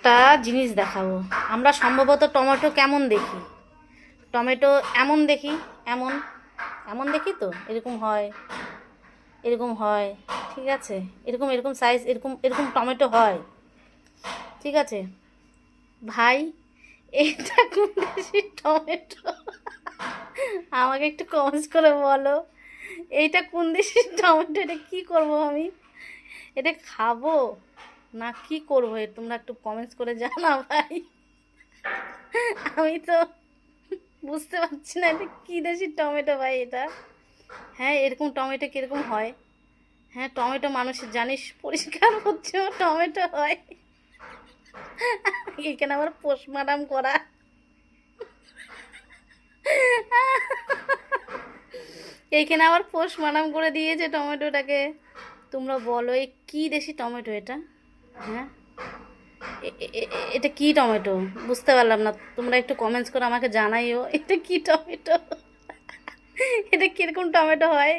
একটা জিনিস দেখাবো। আমরা সম্ভবত টমেটো কেমন দেখি, টমেটো এমন দেখি, এমন এমন দেখি তো, এরকম হয়, এরকম হয়, ঠিক আছে, এরকম এরকম সাইজ, এরকম এরকম টমেটো হয়, ঠিক আছে ভাই। এটা কোন দেশের টমেটো? আমাকে একটু কমেন্টস করে বলো, এইটা কোন দেশের টমেটো? এটা কী করবো আমি? এটা খাবো না কি করবো? তোমরা একটু কমেন্টস করে জানাও ভাই। আমি তো বুঝতে পারছি না এটা কী দেশের টমেটো ভাই এটা। হ্যাঁ, এরকম টমেটো কীরকম হয়? হ্যাঁ, টমেটো মানুষের জানিস পরিষ্কার হচ্ছে টমেটো হয়। এখানে আবার পোস্টমার্টাম করা। এইখানে আবার পোস্টমার্টাম করে দিয়েছে টমেটোটাকে। তোমরা বলো এই কী দেশি টমেটো এটা? হ্যাঁ, এটা কি টমেটো? বুঝতে পারলাম না, তোমরা একটু কমেন্টস করে আমাকে জানাইও এটা কি টমেটো। এটা কিরকম টমেটো হয়।